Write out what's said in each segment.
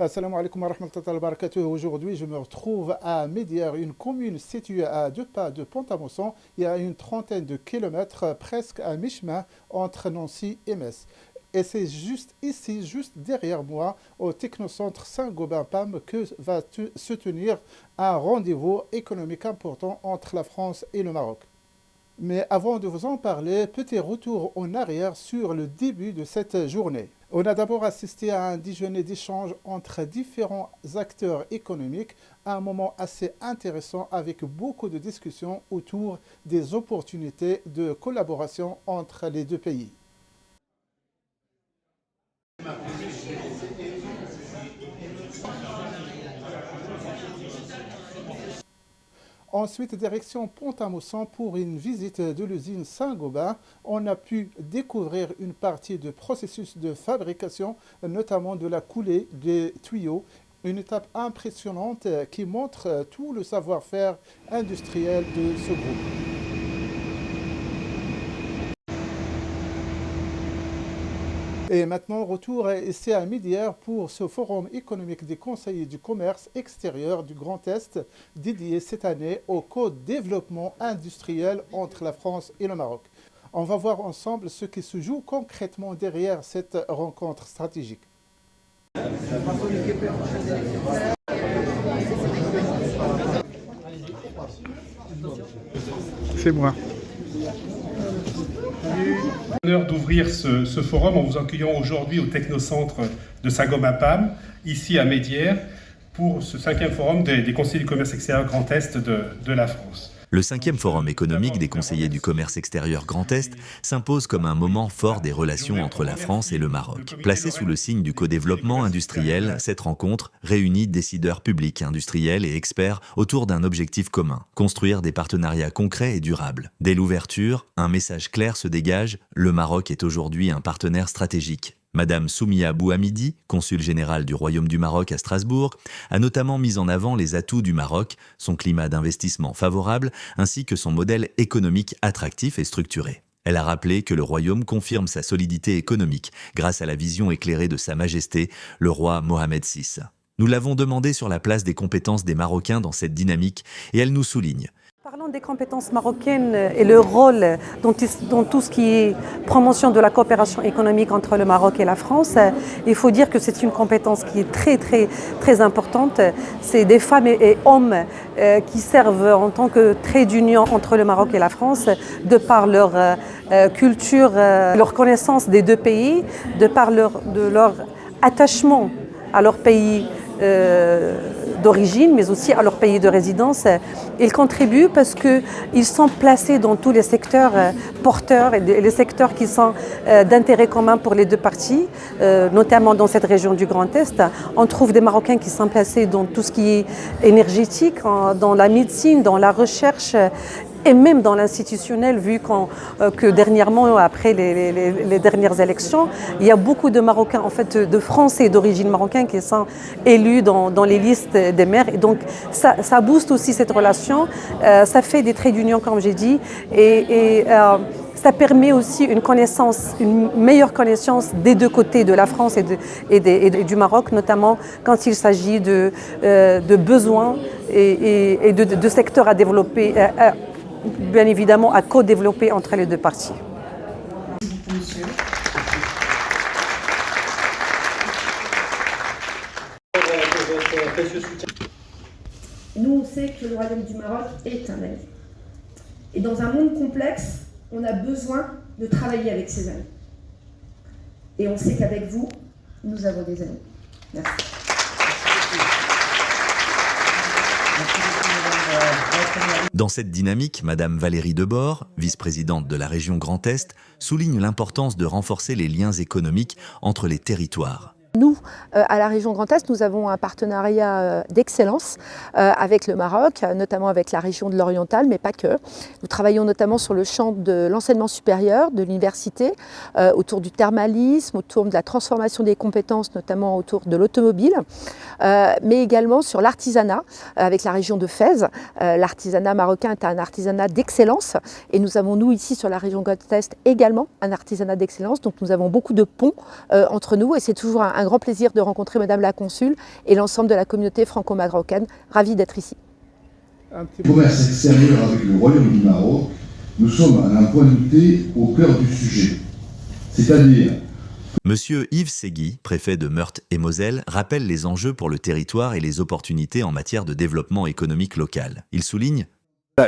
Assalamu alaikum wa rahmatullahi wa barakatuh. Aujourd'hui, je me retrouve à Médière, une commune située à 2 pas de Pont-à-Mousson. Il y a une trentaine de kilomètres, presque à mi-chemin entre Nancy et Metz. Et c'est juste ici, juste derrière moi, au Technocentre Saint-Gobain-PAM, que va se tenir un rendez-vous économique important entre la France et le Maroc. Mais avant de vous en parler, petit retour en arrière sur le début de cette journée. On a d'abord assisté à un déjeuner d'échange entre différents acteurs économiques, un moment assez intéressant avec beaucoup de discussions autour des opportunités de collaboration entre les deux pays. Ensuite, direction Pont-à-Mousson pour une visite de l'usine Saint-Gobain. On a pu découvrir une partie du processus de fabrication, notamment de la coulée des tuyaux. Une étape impressionnante qui montre tout le savoir-faire industriel de ce groupe. Et maintenant, retour ici à Médière pour ce forum économique des conseillers du commerce extérieur du Grand Est, dédié cette année au co-développement industriel entre la France et le Maroc. On va voir ensemble ce qui se joue concrètement derrière cette rencontre stratégique. C'est moi. L'honneur d'ouvrir ce forum en vous accueillant aujourd'hui au Technocentre de Saint-Gobain-PAM, ici à Médière, pour ce 5e forum des conseillers du commerce extérieur Grand Est de la France. Le 5e forum économique des conseillers du commerce extérieur Grand Est s'impose comme un moment fort des relations entre la France et le Maroc. Placée sous le signe du co-développement industriel, cette rencontre réunit décideurs publics, industriels et experts autour d'un objectif commun, construire des partenariats concrets et durables. Dès l'ouverture, un message clair se dégage, le Maroc est aujourd'hui un partenaire stratégique. Madame Soumia Bouhamidi, consul général du Royaume du Maroc à Strasbourg, a notamment mis en avant les atouts du Maroc, son climat d'investissement favorable, ainsi que son modèle économique attractif et structuré. Elle a rappelé que le Royaume confirme sa solidité économique grâce à la vision éclairée de Sa Majesté, le roi Mohamed VI. Nous l'avons demandé sur la place des compétences des Marocains dans cette dynamique et elle nous souligne. Parlons des compétences marocaines et le rôle dans tout ce qui est promotion de la coopération économique entre le Maroc et la France. Il faut dire que c'est une compétence qui est très importante. C'est des femmes et hommes qui servent en tant que trait d'union entre le Maroc et la France, de par leur culture, leur connaissance des deux pays, de par leur attachement à leur pays d'origine, mais aussi à leur pays de résidence. Ils contribuent parce qu'ils sont placés dans tous les secteurs porteurs et les secteurs qui sont d'intérêt commun pour les deux parties, notamment dans cette région du Grand Est. On trouve des Marocains qui sont placés dans tout ce qui est énergétique, dans la médecine, dans la recherche, et même dans l'institutionnel, vu que dernièrement, après les dernières élections, il y a beaucoup de Marocains, en fait, de Français d'origine marocaine qui sont élus dans les listes des maires. Et donc, ça booste aussi cette relation, ça fait des traits d'union, comme j'ai dit, et ça permet aussi une meilleure connaissance des deux côtés de la France et du Maroc, notamment quand il s'agit de besoins et de secteurs à développer, bien évidemment à co-développer entre les deux parties. Nous, on sait que le Royaume du Maroc est un ami. Et dans un monde complexe, on a besoin de travailler avec ses amis. Et on sait qu'avec vous, nous avons des amis. Merci. Dans cette dynamique, Madame Valérie Debord, vice-présidente de la région Grand Est, souligne l'importance de renforcer les liens économiques entre les territoires. Nous, à la région Grand Est, nous avons un partenariat d'excellence avec le Maroc, notamment avec la région de l'Oriental, mais pas que. Nous travaillons notamment sur le champ de l'enseignement supérieur, de l'université, autour du thermalisme, autour de la transformation des compétences, notamment autour de l'automobile. mais également sur l'artisanat avec la région de Fès. L'artisanat marocain est un artisanat d'excellence et nous avons, nous, ici sur la région Grand Est, également un artisanat d'excellence. Donc nous avons beaucoup de ponts entre nous et c'est toujours un grand plaisir de rencontrer Madame la Consul et l'ensemble de la communauté franco-marocaine. Ravie d'être ici. Commerce extérieur avec le Royaume du Maroc, nous sommes à un point de thé au cœur du sujet. C'est-à-dire... Monsieur Yves Segui, préfet de Meurthe-et-Moselle, rappelle les enjeux pour le territoire et les opportunités en matière de développement économique local. Il souligne: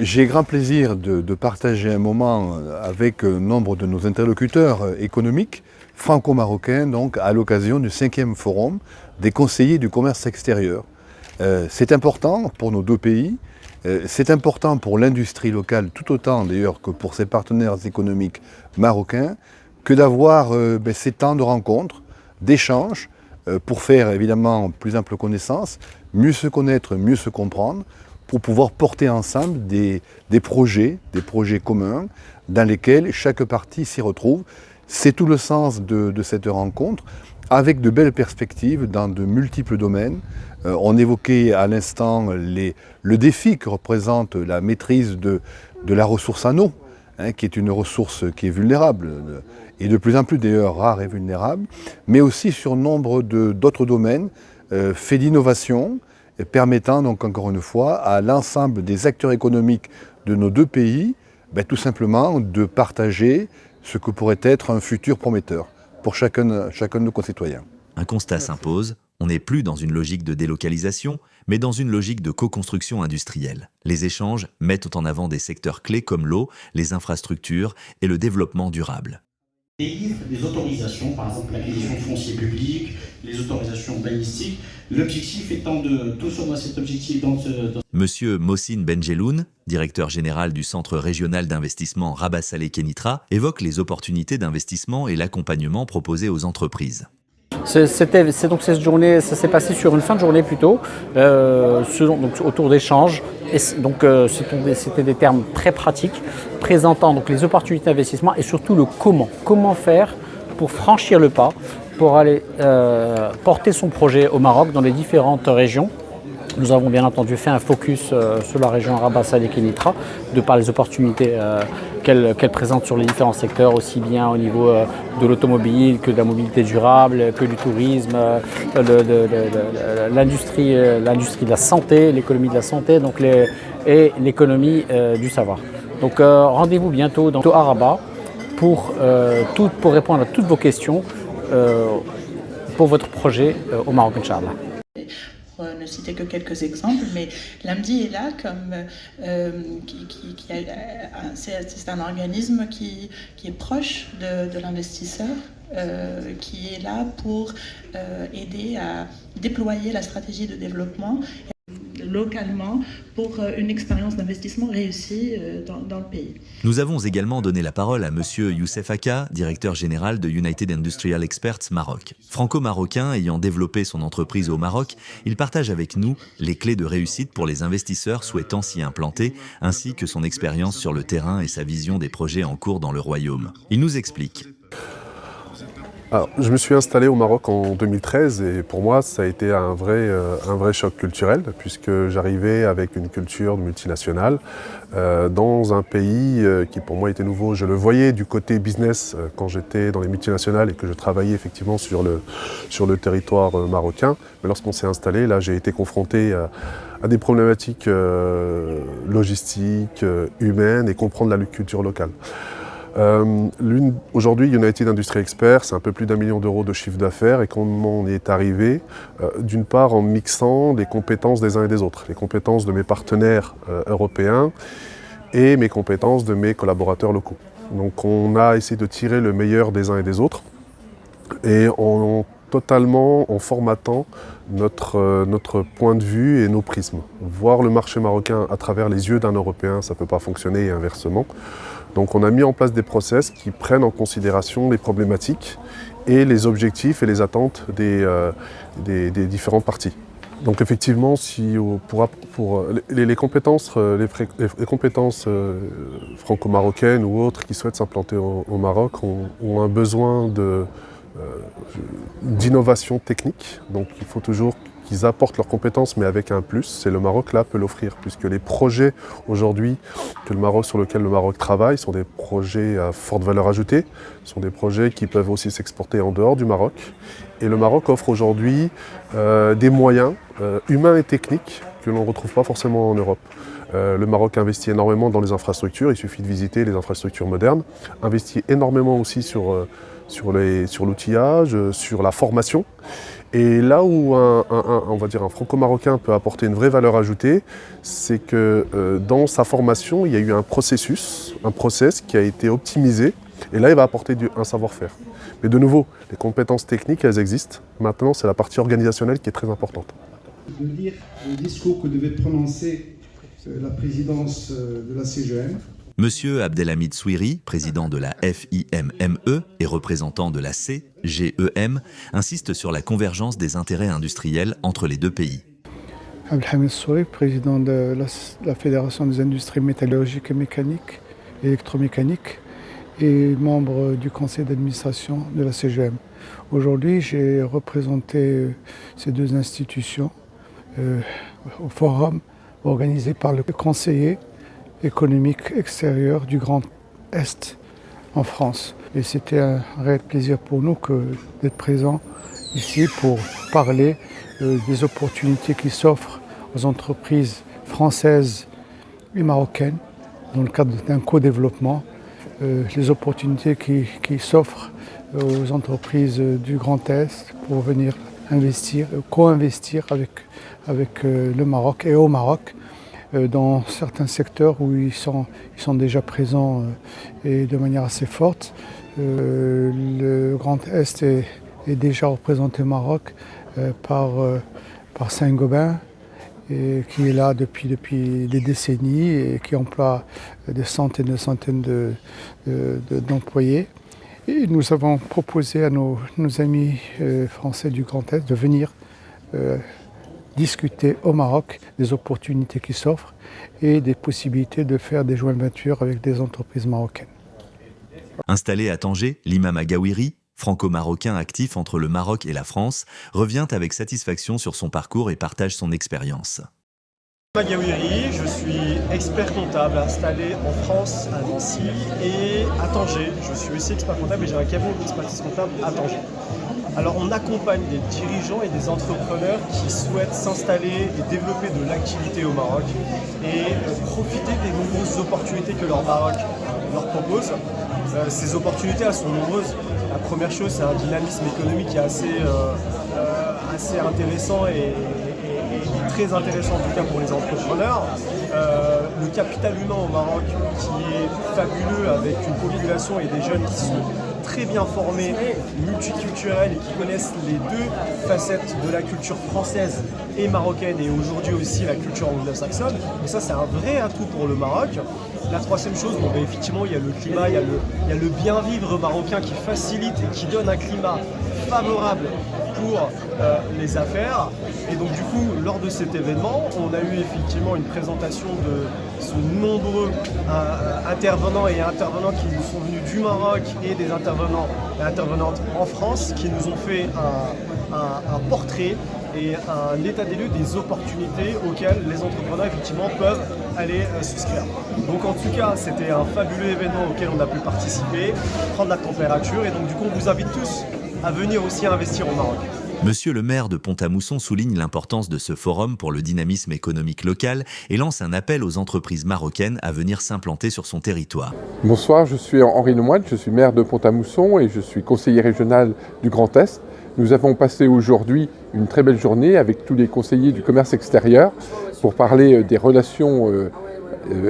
j'ai grand plaisir de partager un moment avec nombre de nos interlocuteurs économiques franco-marocains, donc à l'occasion du 5e forum des conseillers du commerce extérieur. C'est important pour nos deux pays. C'est important pour l'industrie locale, tout autant d'ailleurs que pour ses partenaires économiques marocains, que d'avoir ces temps de rencontres, d'échanges, pour faire évidemment plus ample connaissance, mieux se connaître, mieux se comprendre, pour pouvoir porter ensemble des projets communs dans lesquels chaque partie s'y retrouve. C'est tout le sens de cette rencontre, avec de belles perspectives dans de multiples domaines. On évoquait à l'instant le défi que représente la maîtrise de la ressource en eau, qui est une ressource qui est vulnérable, et de plus en plus d'ailleurs rare et vulnérable, mais aussi sur nombre d'autres domaines, faits d'innovation, permettant donc encore une fois à l'ensemble des acteurs économiques de nos deux pays, tout simplement de partager ce que pourrait être un futur prometteur pour chacun de nos concitoyens. Un constat s'impose, on n'est plus dans une logique de délocalisation, mais dans une logique de co-construction industrielle. Les échanges mettent en avant des secteurs clés comme l'eau, les infrastructures et le développement durable. Des autorisations, par exemple l'acquisition de foncier public, les autorisations urbanistiques, l'objectif étant de tous sur cet objectif Monsieur Mohsin Benjeloun, directeur général du Centre régional d'investissement Rabat Salé Kenitra, évoque les opportunités d'investissement et l'accompagnement proposés aux entreprises. Donc cette journée, ça s'est passé sur une fin de journée plutôt, donc autour d'échanges. C'était des termes très pratiques, présentant donc les opportunités d'investissement et surtout le comment. Comment faire pour franchir le pas, pour aller porter son projet au Maroc dans les différentes régions. Nous avons bien entendu fait un focus sur la région Rabat Salé Kenitra, de par les opportunités qu'elle présente sur les différents secteurs, aussi bien au niveau de l'automobile que de la mobilité durable, que du tourisme, l'industrie de la santé, l'économie de la santé et l'économie du savoir. Donc rendez-vous bientôt à Rabat pour répondre à toutes vos questions pour votre projet au Maroc, Inch'Allah. Ne citer que quelques exemples, mais l'AMDI est là comme c'est un organisme qui est proche de l'investisseur, qui est là pour aider à déployer la stratégie de développement localement pour une expérience d'investissement réussie dans le pays. Nous avons également donné la parole à Monsieur Youssef Aka, directeur général de United Industrial Experts Maroc. Franco-marocain ayant développé son entreprise au Maroc, il partage avec nous les clés de réussite pour les investisseurs souhaitant s'y implanter, ainsi que son expérience sur le terrain et sa vision des projets en cours dans le royaume. Il nous explique. Alors, je me suis installé au Maroc en 2013 et pour moi ça a été un vrai choc culturel puisque j'arrivais avec une culture multinationale dans un pays qui pour moi était nouveau. Je le voyais du côté business quand j'étais dans les multinationales et que je travaillais effectivement sur le territoire marocain. Mais lorsqu'on s'est installé, là j'ai été confronté à des problématiques logistiques, humaines et comprendre la culture locale. Aujourd'hui, United Industry Experts, c'est un peu plus d'1 million d'euros de chiffre d'affaires et comment on y est arrivé, d'une part en mixant les compétences des uns et des autres, les compétences de mes partenaires européens et mes compétences de mes collaborateurs locaux. Donc on a essayé de tirer le meilleur des uns et des autres et totalement en formatant notre point de vue et nos prismes. Voir le marché marocain à travers les yeux d'un Européen, ça ne peut pas fonctionner et inversement. Donc on a mis en place des process qui prennent en considération les problématiques et les objectifs et les attentes des différentes parties. Donc effectivement, les compétences franco-marocaines ou autres qui souhaitent s'implanter au Maroc ont un besoin d'innovation technique. Donc il faut toujours qu'ils apportent leurs compétences, mais avec un plus, c'est le Maroc là peut l'offrir, puisque les projets aujourd'hui sur lesquels le Maroc travaille sont des projets à forte valeur ajoutée, sont des projets qui peuvent aussi s'exporter en dehors du Maroc. Et le Maroc offre aujourd'hui des moyens humains et techniques que l'on ne retrouve pas forcément en Europe. Le Maroc investit énormément dans les infrastructures, il suffit de visiter les infrastructures modernes, investit énormément aussi sur l'outillage, sur la formation. Et là où on va dire un franco-marocain peut apporter une vraie valeur ajoutée, c'est que dans sa formation, il y a eu un process qui a été optimisé, et là il va apporter un savoir-faire. Mais de nouveau, les compétences techniques, elles existent. Maintenant, c'est la partie organisationnelle qui est très importante. De lire le discours que devait prononcer la présidence de la CGM. Monsieur Abdelhamid Souiri, président de la FIMME et représentant de la CGEM, insiste sur la convergence des intérêts industriels entre les deux pays. Abdelhamid Souiri, président de la Fédération des industries métallurgiques et mécaniques, électromécaniques, et membre du conseil d'administration de la CGM. Aujourd'hui, j'ai représenté ces deux institutions au forum organisé par le conseiller économique extérieur du Grand Est en France. Et c'était un réel plaisir pour nous d'être présents ici pour parler des opportunités qui s'offrent aux entreprises françaises et marocaines dans le cadre d'un co-développement, les opportunités qui s'offrent aux entreprises du Grand Est pour venir investir, co-investir avec le Maroc et au Maroc dans certains secteurs où ils sont déjà présents et de manière assez forte. Le Grand Est est déjà représenté au Maroc par Saint-Gobain, qui est là depuis des décennies et qui emploie des centaines d'employés. Et nous avons proposé à nos amis français du Grand Est de venir discuter au Maroc des opportunités qui s'offrent et des possibilités de faire des joint ventures avec des entreprises marocaines. Installé à Tanger, l'imam Agawiri, franco-marocain actif entre le Maroc et la France, revient avec satisfaction sur son parcours et partage son expérience. Agawiri, je suis expert comptable installé en France, à Nancy et à Tanger. Je suis aussi expert comptable et j'ai un cabinet d'expertise comptable à Tanger. Alors on accompagne des dirigeants et des entrepreneurs qui souhaitent s'installer et développer de l'activité au Maroc et profiter des nombreuses opportunités que leur Maroc leur propose. Ces opportunités, elles sont nombreuses. La première chose, c'est un dynamisme économique qui est assez intéressant et très intéressant en tout cas pour les entrepreneurs. Le capital humain au Maroc qui est fabuleux avec une population et des jeunes qui sont très bien formés, multiculturels et qui connaissent les deux facettes de la culture française et marocaine et aujourd'hui aussi la culture anglo-saxonne. Et ça, c'est un vrai atout pour le Maroc. La troisième chose, effectivement, il y a le climat, il y a le bien-vivre marocain qui facilite et qui donne un climat favorable pour les affaires. Et donc du coup, lors de cet événement, on a eu effectivement une présentation de ce nombreux intervenants et intervenantes qui nous sont venus du Maroc et des intervenants et intervenantes en France qui nous ont fait un portrait et un état des lieux des opportunités auxquelles les entrepreneurs effectivement peuvent aller souscrire. Donc en tout cas, c'était un fabuleux événement auquel on a pu participer, prendre la température et donc du coup on vous invite tous à venir aussi investir au Maroc. Monsieur le maire de Pont-à-Mousson souligne l'importance de ce forum pour le dynamisme économique local et lance un appel aux entreprises marocaines à venir s'implanter sur son territoire. Bonsoir, je suis Henri Lemoine, je suis maire de Pont-à-Mousson et je suis conseiller régional du Grand Est. Nous avons passé aujourd'hui une très belle journée avec tous les conseillers du commerce extérieur pour parler des relations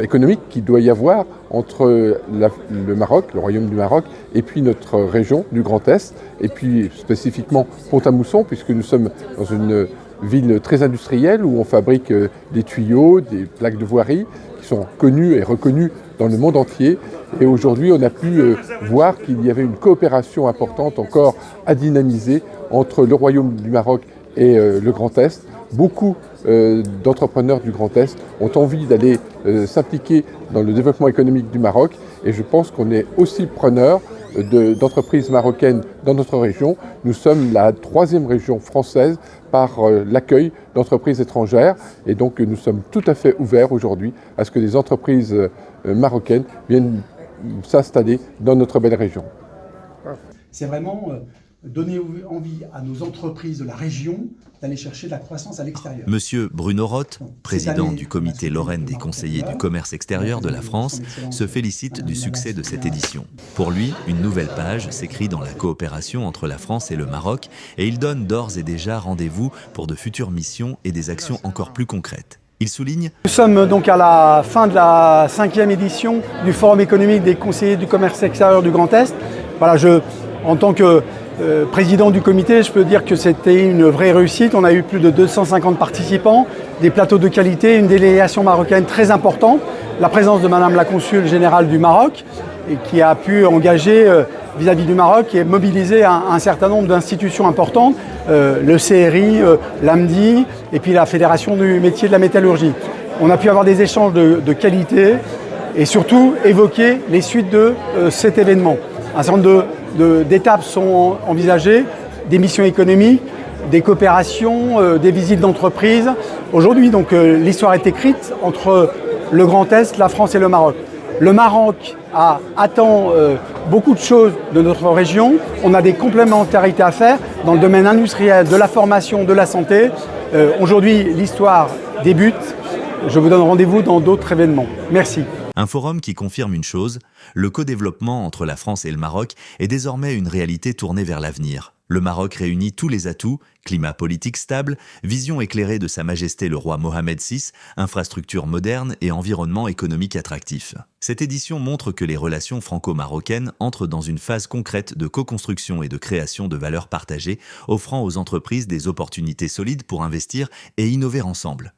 économique qu'il doit y avoir entre le Maroc, le Royaume du Maroc, et puis notre région du Grand Est, et puis spécifiquement Pont-à-Mousson, puisque nous sommes dans une ville très industrielle où on fabrique des tuyaux, des plaques de voirie qui sont connues et reconnues dans le monde entier. Et aujourd'hui, on a pu voir qu'il y avait une coopération importante encore à dynamiser entre le Royaume du Maroc et le Grand Est. Beaucoup d'entrepreneurs du Grand Est ont envie d'aller s'impliquer dans le développement économique du Maroc et je pense qu'on est aussi preneur d'entreprises marocaines dans notre région. Nous sommes la 3e région française par l'accueil d'entreprises étrangères et donc nous sommes tout à fait ouverts aujourd'hui à ce que des entreprises marocaines viennent s'installer dans notre belle région. C'est vraiment donner envie à nos entreprises de la région d'aller chercher de la croissance à l'extérieur. Monsieur Bruno Roth, président du comité Lorraine des conseillers du commerce extérieur de la France, se félicite du succès de cette édition. Pour lui, une nouvelle page s'écrit dans la coopération entre la France et le Maroc et il donne d'ores et déjà rendez-vous pour de futures missions et des actions encore plus concrètes. Il souligne: Nous sommes donc à la fin de la 5e édition du Forum économique des conseillers du commerce extérieur du Grand Est. Voilà, en tant que président du comité, je peux dire que c'était une vraie réussite. On a eu plus de 250 participants, des plateaux de qualité, une délégation marocaine très importante, la présence de Madame la Consul générale du Maroc, et qui a pu engager vis-à-vis du Maroc et mobiliser un certain nombre d'institutions importantes, le CRI, l'AMDI et puis la Fédération du métier de la métallurgie. On a pu avoir des échanges de qualité et surtout évoquer les suites de cet événement. Un certain nombre d'étapes sont envisagées, des missions économiques, des coopérations, des visites d'entreprise. Aujourd'hui, donc, l'histoire est écrite entre le Grand Est, la France et le Maroc. Le Maroc attend beaucoup de choses de notre région. On a des complémentarités à faire dans le domaine industriel, de la formation, de la santé. Aujourd'hui, l'histoire débute. Je vous donne rendez-vous dans d'autres événements. Merci. Un forum qui confirme une chose, le co-développement entre la France et le Maroc est désormais une réalité tournée vers l'avenir. Le Maroc réunit tous les atouts, climat politique stable, vision éclairée de Sa Majesté le roi Mohamed VI, infrastructures modernes et environnement économique attractif. Cette édition montre que les relations franco-marocaines entrent dans une phase concrète de co-construction et de création de valeurs partagées, offrant aux entreprises des opportunités solides pour investir et innover ensemble.